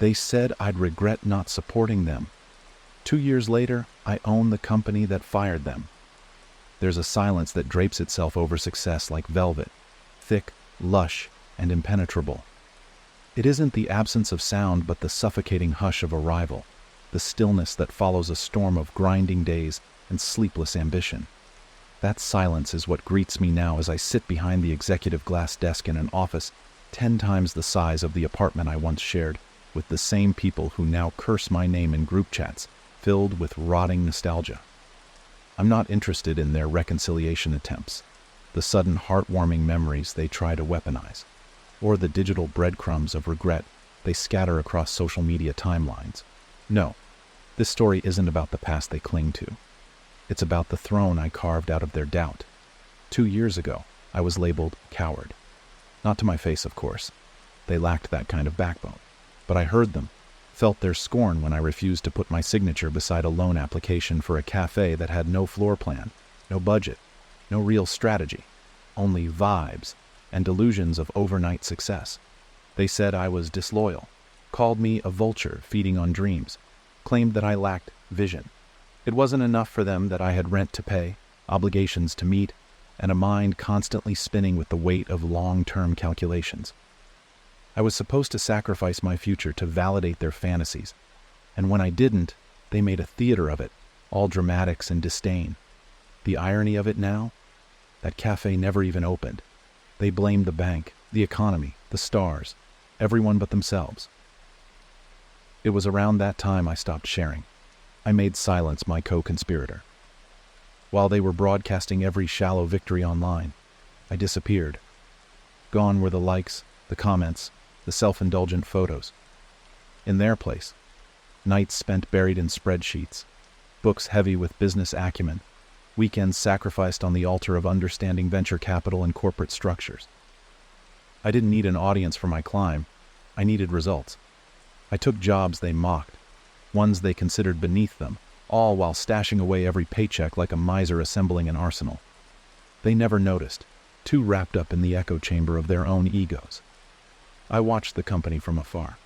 They said I'd regret not supporting them. 2 years later, I own the company that fired them. There's a silence that drapes itself over success like velvet, thick, lush, and impenetrable. It isn't the absence of sound but the suffocating hush of arrival, the stillness that follows a storm of grinding days and sleepless ambition. That silence is what greets me now as I sit behind the executive glass desk in an office 10 times the size of the apartment I once shared with the same people who now curse my name in group chats filled with rotting nostalgia. I'm not interested in their reconciliation attempts, the sudden heartwarming memories they try to weaponize, or the digital breadcrumbs of regret they scatter across social media timelines. No, this story isn't about the past they cling to. It's about the throne I carved out of their doubt. 2 years ago, I was labeled coward. Not to my face, of course. They lacked that kind of backbone. But I heard them, felt their scorn when I refused to put my signature beside a loan application for a cafe that had no floor plan, no budget, no real strategy, only vibes and delusions of overnight success. They said I was disloyal, called me a vulture feeding on dreams, claimed that I lacked vision. It wasn't enough for them that I had rent to pay, obligations to meet, and a mind constantly spinning with the weight of long-term calculations. I was supposed to sacrifice my future to validate their fantasies, and when I didn't, they made a theater of it, all dramatics and disdain. The irony of it now? That cafe never even opened. They blamed the bank, the economy, the stars, everyone but themselves. It was around that time I stopped sharing. I made silence my co-conspirator. While they were broadcasting every shallow victory online, I disappeared. Gone were the likes, the comments, the self-indulgent photos. In their place, nights spent buried in spreadsheets, books heavy with business acumen, weekends sacrificed on the altar of understanding venture capital and corporate structures. I didn't need an audience for my climb. I needed results. I took jobs they mocked, ones they considered beneath them, all while stashing away every paycheck like a miser assembling an arsenal. They never noticed, too wrapped up in the echo chamber of their own egos. I watched the company from afar.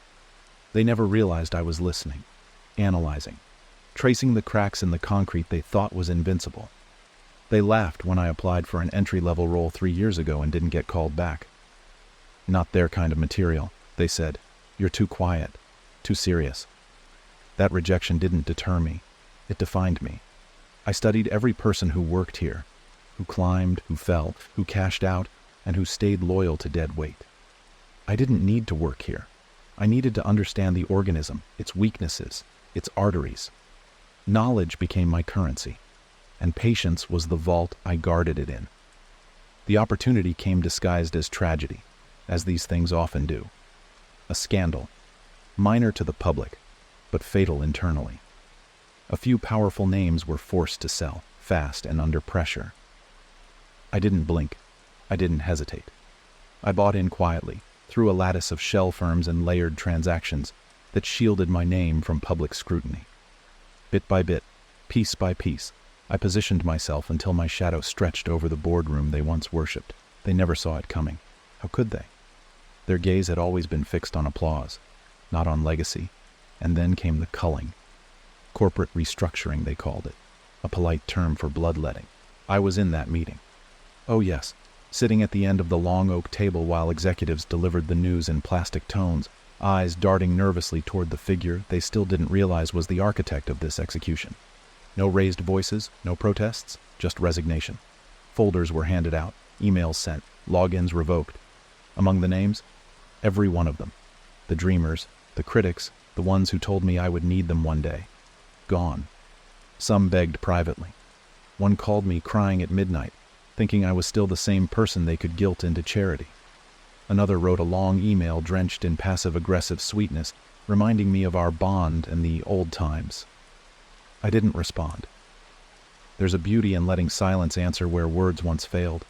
They never realized I was listening, analyzing, tracing the cracks in the concrete they thought was invincible. They laughed when I applied for an entry-level role 3 years ago and didn't get called back. Not their kind of material, they said. You're too quiet, too serious. That rejection didn't deter me. It defined me. I studied every person who worked here, who climbed, who fell, who cashed out, and who stayed loyal to dead weight. I didn't need to work here. I needed to understand the organism, its weaknesses, its arteries. Knowledge became my currency, and patience was the vault I guarded it in. The opportunity came disguised as tragedy, as these things often do. A scandal, minor to the public, but fatal internally. A few powerful names were forced to sell, fast and under pressure. I didn't blink. I didn't hesitate. I bought in quietly, through a lattice of shell firms and layered transactions that shielded my name from public scrutiny. Bit by bit, piece by piece, I positioned myself until my shadow stretched over the boardroom they once worshipped. They never saw it coming. How could they? Their gaze had always been fixed on applause, not on legacy. And then came the culling. Corporate restructuring, they called it, a polite term for bloodletting. I was in that meeting. Oh yes, sitting at the end of the long oak table while executives delivered the news in plastic tones, eyes darting nervously toward the figure they still didn't realize was the architect of this execution. No raised voices, no protests, just resignation. Folders were handed out, emails sent, logins revoked. Among the names, every one of them. The dreamers, the critics, the ones who told me I would need them one day. Gone. Some begged privately. One called me crying at midnight, thinking I was still the same person they could guilt into charity. Another wrote a long email drenched in passive-aggressive sweetness, reminding me of our bond and the old times. I didn't respond. There's a beauty in letting silence answer where words once failed.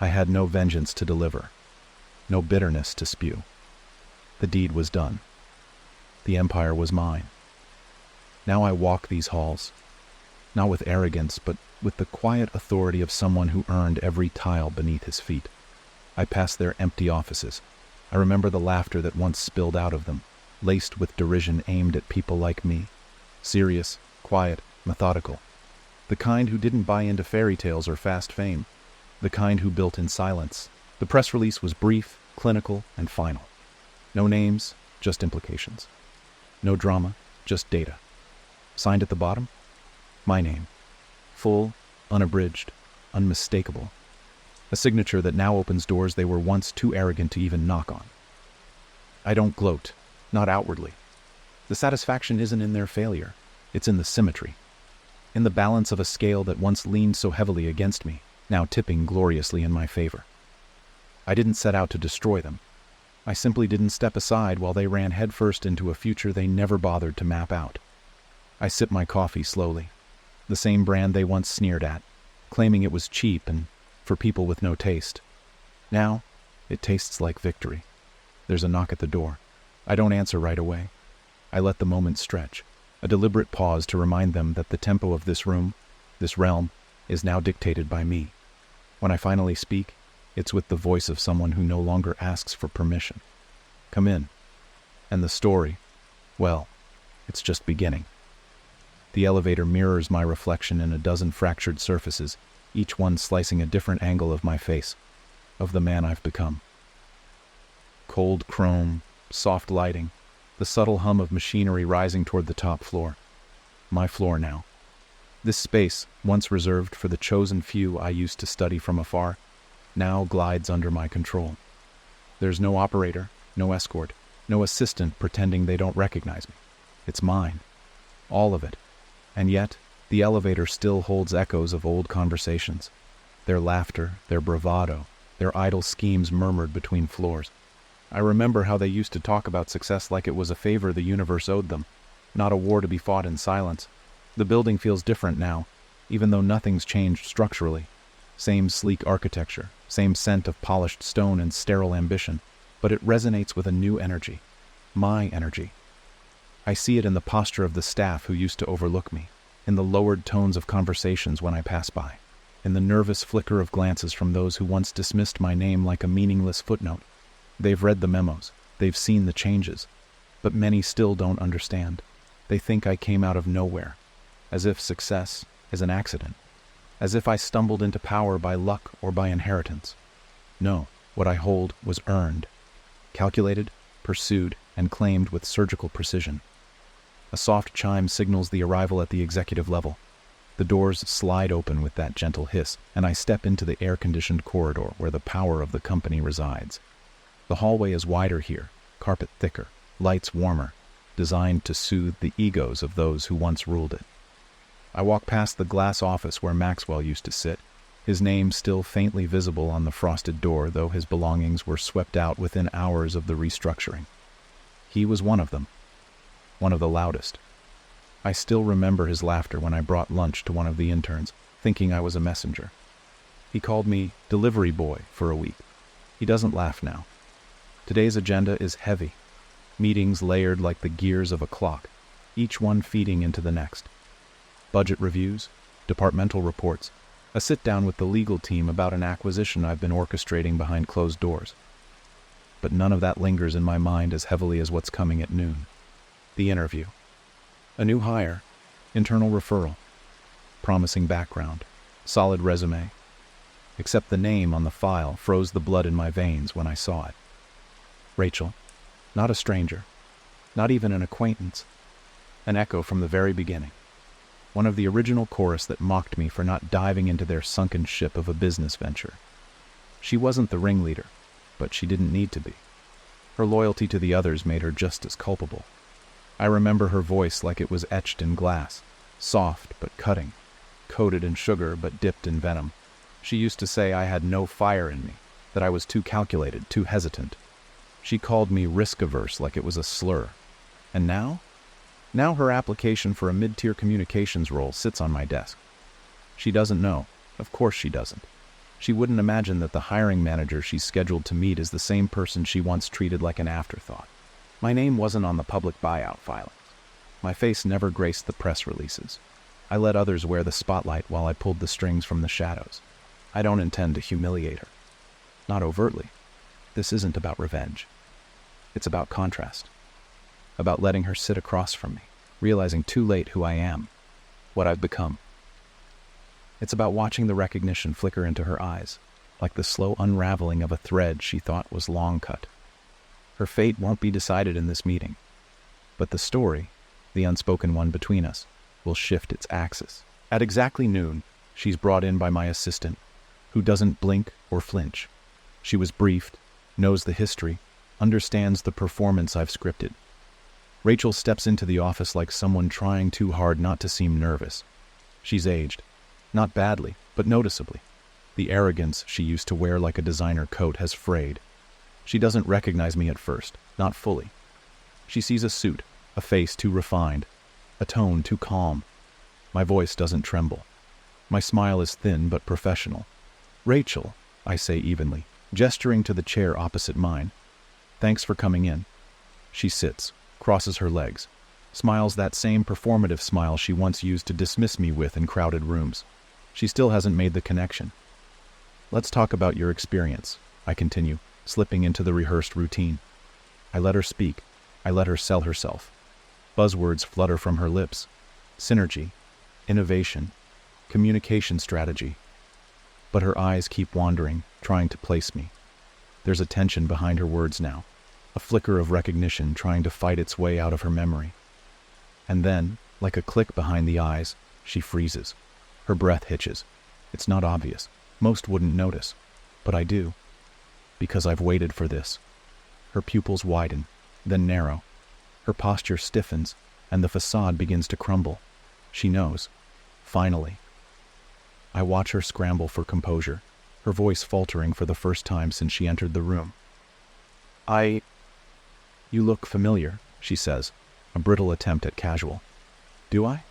I had no vengeance to deliver, no bitterness to spew. The deed was done. The empire was mine. Now I walk these halls, not with arrogance, but with the quiet authority of someone who earned every tile beneath his feet. I pass their empty offices. I remember the laughter that once spilled out of them, laced with derision aimed at people like me. Serious, quiet, methodical. The kind who didn't buy into fairy tales or fast fame. The kind who built in silence. The press release was brief, clinical, and final. No names, just implications. No drama, just data. Signed at the bottom? My name. Full, unabridged, unmistakable. A signature that now opens doors they were once too arrogant to even knock on. I don't gloat, not outwardly. The satisfaction isn't in their failure, it's in the symmetry. In the balance of a scale that once leaned so heavily against me, now tipping gloriously in my favor. I didn't set out to destroy them. I simply didn't step aside while they ran headfirst into a future they never bothered to map out. I sip my coffee slowly. The same brand they once sneered at, claiming it was cheap and for people with no taste. Now, it tastes like victory. There's a knock at the door. I don't answer right away. I let the moment stretch, a deliberate pause to remind them that the tempo of this room, this realm, is now dictated by me. When I finally speak, it's with the voice of someone who no longer asks for permission. Come in. And the story, well, it's just beginning. The elevator mirrors my reflection in a dozen fractured surfaces, each one slicing a different angle of my face, of the man I've become. Cold chrome, soft lighting, the subtle hum of machinery rising toward the top floor. My floor now. This space, once reserved for the chosen few I used to study from afar, now glides under my control. There's no operator, no escort, no assistant pretending they don't recognize me. It's mine. All of it. And yet, the elevator still holds echoes of old conversations. Their laughter, their bravado, their idle schemes murmured between floors. I remember how they used to talk about success like it was a favor the universe owed them, not a war to be fought in silence. The building feels different now, even though nothing's changed structurally. Same sleek architecture, same scent of polished stone and sterile ambition, but it resonates with a new energy. My energy. I see it in the posture of the staff who used to overlook me, in the lowered tones of conversations when I pass by, in the nervous flicker of glances from those who once dismissed my name like a meaningless footnote. They've read the memos, they've seen the changes, but many still don't understand. They think I came out of nowhere, as if success is an accident, as if I stumbled into power by luck or by inheritance. No, what I hold was earned, calculated, pursued, and claimed with surgical precision. A soft chime signals the arrival at the executive level. The doors slide open with that gentle hiss, and I step into the air-conditioned corridor where the power of the company resides. The hallway is wider here, carpet thicker, lights warmer, designed to soothe the egos of those who once ruled it. I walk past the glass office where Maxwell used to sit, his name still faintly visible on the frosted door, though his belongings were swept out within hours of the restructuring. He was one of them, one of the loudest. I still remember his laughter when I brought lunch to one of the interns, thinking I was a messenger. He called me delivery boy for a week. He doesn't laugh now. Today's agenda is heavy, meetings layered like the gears of a clock, each one feeding into the next. Budget reviews, departmental reports, a sit-down with the legal team about an acquisition I've been orchestrating behind closed doors. But none of that lingers in my mind as heavily as what's coming at noon. The interview. A new hire, internal referral, promising background, solid resume. Except the name on the file froze the blood in my veins when I saw it. Rachel, not a stranger, not even an acquaintance, an echo from the very beginning. One of the original chorus that mocked me for not diving into their sunken ship of a business venture. She wasn't the ringleader, but she didn't need to be. Her loyalty to the others made her just as culpable. I remember her voice like it was etched in glass, soft but cutting, coated in sugar but dipped in venom. She used to say I had no fire in me, that I was too calculated, too hesitant. She called me risk-averse like it was a slur. And now? Now her application for a mid-tier communications role sits on my desk. She doesn't know. Of course she doesn't. She wouldn't imagine that the hiring manager she's scheduled to meet is the same person she once treated like an afterthought. My name wasn't on the public buyout filings. My face never graced the press releases. I let others wear the spotlight while I pulled the strings from the shadows. I don't intend to humiliate her. Not overtly. This isn't about revenge. It's about contrast. about letting her sit across from me, realizing too late who I am, what I've become. It's about watching the recognition flicker into her eyes, like the slow unraveling of a thread she thought was long cut. Her fate won't be decided in this meeting, but the story, the unspoken one between us, will shift its axis. At exactly noon, she's brought in by my assistant, who doesn't blink or flinch. She was briefed, knows the history, understands the performance I've scripted. Rachel steps into the office like someone trying too hard not to seem nervous. She's aged, not badly, but noticeably. The arrogance she used to wear like a designer coat has frayed. She doesn't recognize me at first, not fully. She sees a suit, a face too refined, a tone too calm. My voice doesn't tremble. My smile is thin but professional. "Rachel," I say evenly, gesturing to the chair opposite mine. "Thanks for coming in." She sits, crosses her legs, smiles that same performative smile she once used to dismiss me with in crowded rooms. She still hasn't made the connection. "Let's talk about your experience," I continue, slipping into the rehearsed routine. I let her speak. I let her sell herself. Buzzwords flutter from her lips. Synergy, innovation, communication strategy. But her eyes keep wandering, trying to place me. There's a tension behind her words now, a flicker of recognition trying to fight its way out of her memory. And then, like a click behind the eyes, she freezes. Her breath hitches. It's not obvious. Most wouldn't notice. But I do. Because I've waited for this. Her pupils widen, then narrow. Her posture stiffens, and the facade begins to crumble. She knows. Finally. I watch her scramble for composure, her voice faltering for the first time since she entered the room. "You look familiar," she says, a brittle attempt at casual. "Do I?"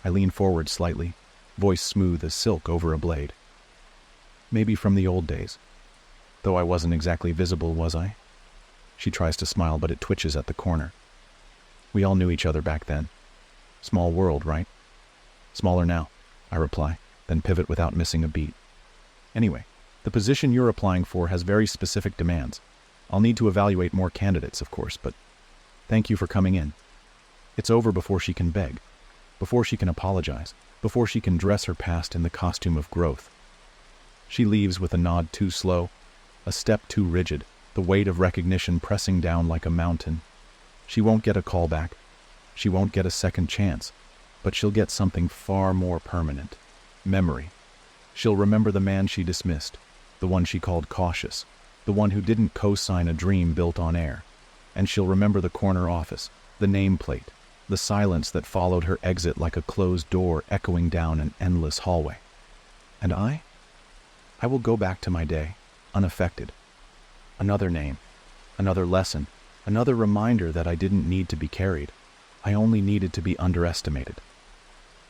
I lean forward slightly, voice smooth as silk over a blade. "Maybe from the old days. Though I wasn't exactly visible, was I?" She tries to smile, but it twitches at the corner. "We all knew each other back then. Small world, right?" "Smaller now," I reply, then pivot without missing a beat. "Anyway, the position you're applying for has very specific demands. I'll need to evaluate more candidates, of course, but thank you for coming in." It's over before she can beg, before she can apologize, before she can dress her past in the costume of growth. She leaves with a nod too slow, a step too rigid, the weight of recognition pressing down like a mountain. She won't get a call back. She won't get a second chance, but she'll get something far more permanent. Memory. She'll remember the man she dismissed, the one she called cautious, the one who didn't co-sign a dream built on air. And she'll remember the corner office, the nameplate, the silence that followed her exit like a closed door echoing down an endless hallway. And I will go back to my day, unaffected. Another name, another lesson, another reminder that I didn't need to be carried. I only needed to be underestimated.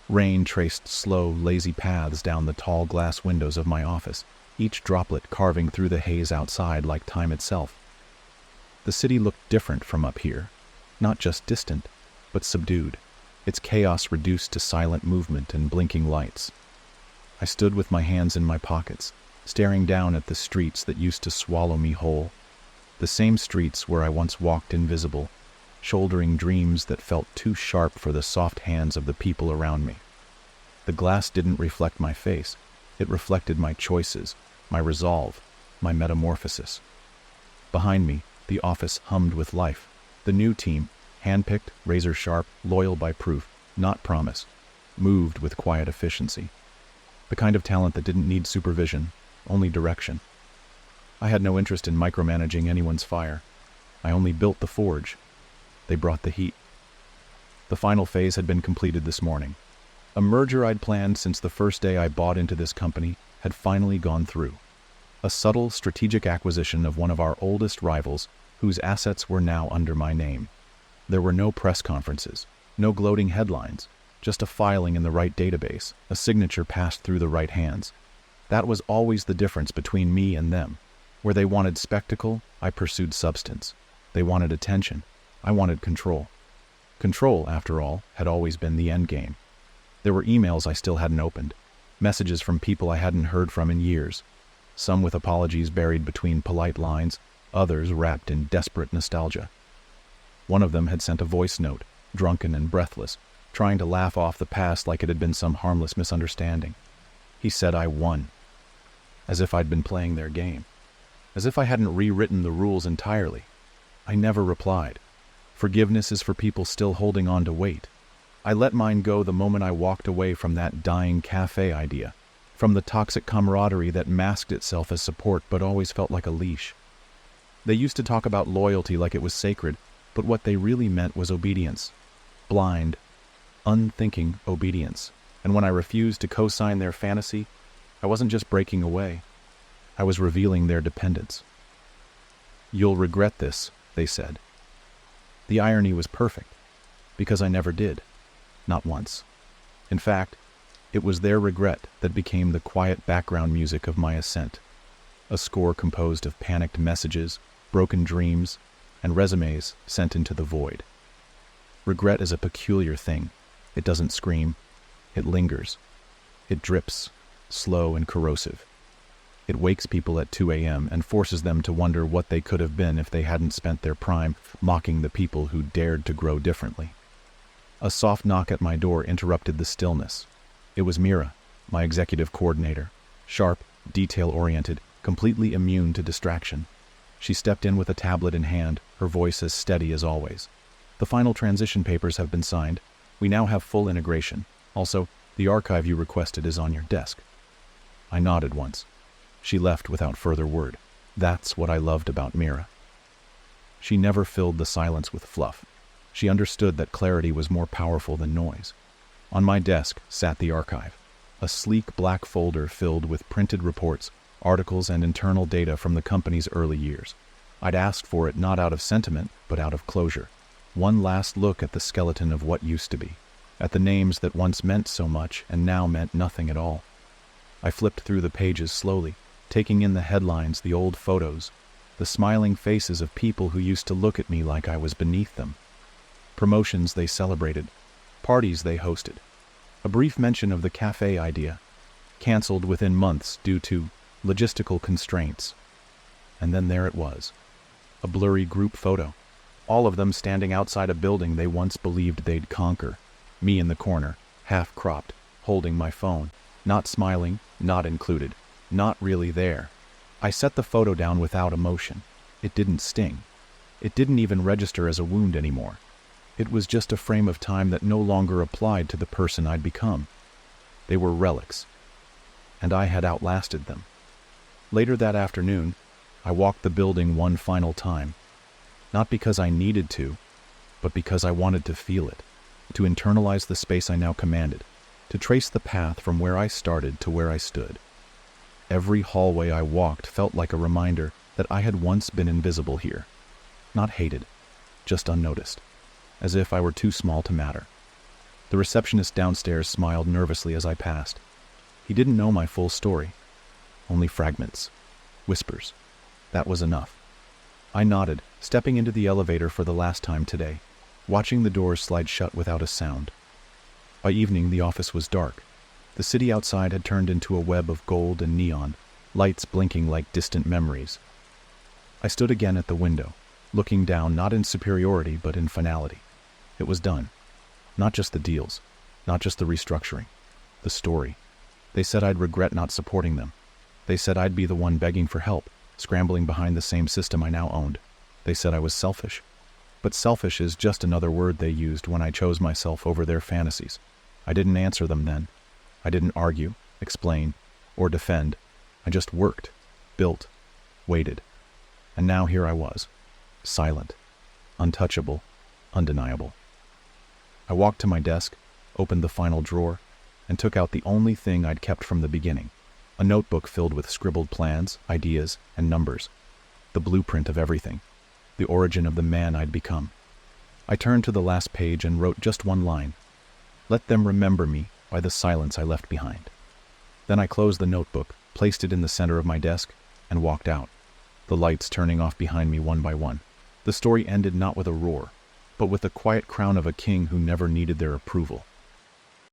Rain traced slow, lazy paths down the tall glass windows of my office, each droplet carving through the haze outside like time itself. The city looked different from up here, not just distant, but subdued, its chaos reduced to silent movement and blinking lights. I stood with my hands in my pockets, staring down at the streets that used to swallow me whole, the same streets where I once walked invisible, shouldering dreams that felt too sharp for the soft hands of the people around me. The glass didn't reflect my face. It reflected my choices, my resolve, my metamorphosis. Behind me, the office hummed with life. The new team, handpicked, razor-sharp, loyal by proof, not promise, moved with quiet efficiency. The kind of talent that didn't need supervision, only direction. I had no interest in micromanaging anyone's fire. I only built the forge. They brought the heat. The final phase had been completed this morning. A merger I'd planned since the first day I bought into this company had finally gone through. A subtle, strategic acquisition of one of our oldest rivals, whose assets were now under my name. There were no press conferences, no gloating headlines, just a filing in the right database, a signature passed through the right hands. That was always the difference between me and them. Where they wanted spectacle, I pursued substance. They wanted attention. I wanted control. Control, after all, had always been the end game. There were emails I still hadn't opened, messages from people I hadn't heard from in years, some with apologies buried between polite lines, others wrapped in desperate nostalgia. One of them had sent a voice note, drunken and breathless, trying to laugh off the past like it had been some harmless misunderstanding. He said I won, as if I'd been playing their game, as if I hadn't rewritten the rules entirely. I never replied. Forgiveness is for people still holding on to weight. I let mine go the moment I walked away from that dying cafe idea, from the toxic camaraderie that masked itself as support but always felt like a leash. They used to talk about loyalty like it was sacred, but what they really meant was obedience. Blind, unthinking obedience. And when I refused to co-sign their fantasy, I wasn't just breaking away. I was revealing their dependence. "You'll regret this," they said. The irony was perfect, because I never did. Not once. In fact, it was their regret that became the quiet background music of my ascent, a score composed of panicked messages, broken dreams, and resumes sent into the void. Regret is a peculiar thing. It doesn't scream. It lingers. It drips, slow and corrosive. It wakes people at 2 a.m. and forces them to wonder what they could have been if they hadn't spent their prime mocking the people who dared to grow differently. A soft knock at my door interrupted the stillness. It was Mira, my executive coordinator, sharp, detail-oriented, completely immune to distraction. She stepped in with a tablet in hand, her voice as steady as always. "The final transition papers have been signed. We now have full integration. Also, the archive you requested is on your desk." I nodded once. She left without further word. That's what I loved about Mira. She never filled the silence with fluff. She understood that clarity was more powerful than noise. On my desk sat the archive, a sleek black folder filled with printed reports, articles, and internal data from the company's early years. I'd asked for it not out of sentiment, but out of closure. One last look at the skeleton of what used to be, at the names that once meant so much and now meant nothing at all. I flipped through the pages slowly, taking in the headlines, the old photos, the smiling faces of people who used to look at me like I was beneath them. Promotions they celebrated, parties they hosted, a brief mention of the cafe idea, canceled within months due to logistical constraints. And then there it was, a blurry group photo, all of them standing outside a building they once believed they'd conquer, me in the corner, half-cropped, holding my phone, not smiling, not included, not really there. I set the photo down without emotion. It didn't sting. It didn't even register as a wound anymore. It was just a frame of time that no longer applied to the person I'd become. They were relics, and I had outlasted them. Later that afternoon, I walked the building one final time, not because I needed to, but because I wanted to feel it, to internalize the space I now commanded, to trace the path from where I started to where I stood. Every hallway I walked felt like a reminder that I had once been invisible here, not hated, just unnoticed, as if I were too small to matter. The receptionist downstairs smiled nervously as I passed. He didn't know my full story, only fragments, whispers. That was enough. I nodded, stepping into the elevator for the last time today, watching the doors slide shut without a sound. By evening, the office was dark. The city outside had turned into a web of gold and neon, lights blinking like distant memories. I stood again at the window, looking down not in superiority but in finality. It was done. Not just the deals, not just the restructuring, the story. They said I'd regret not supporting them. They said I'd be the one begging for help, scrambling behind the same system I now owned. They said I was selfish. But selfish is just another word they used when I chose myself over their fantasies. I didn't answer them then. I didn't argue, explain, or defend. I just worked, built, waited. And now here I was, silent, untouchable, undeniable. I walked to my desk, opened the final drawer, and took out the only thing I'd kept from the beginning, a notebook filled with scribbled plans, ideas, and numbers, the blueprint of everything, the origin of the man I'd become. I turned to the last page and wrote just one line: "Let them remember me by the silence I left behind." Then I closed the notebook, placed it in the center of my desk, and walked out, the lights turning off behind me one by one. The story ended not with a roar, but with the quiet crown of a king who never needed their approval.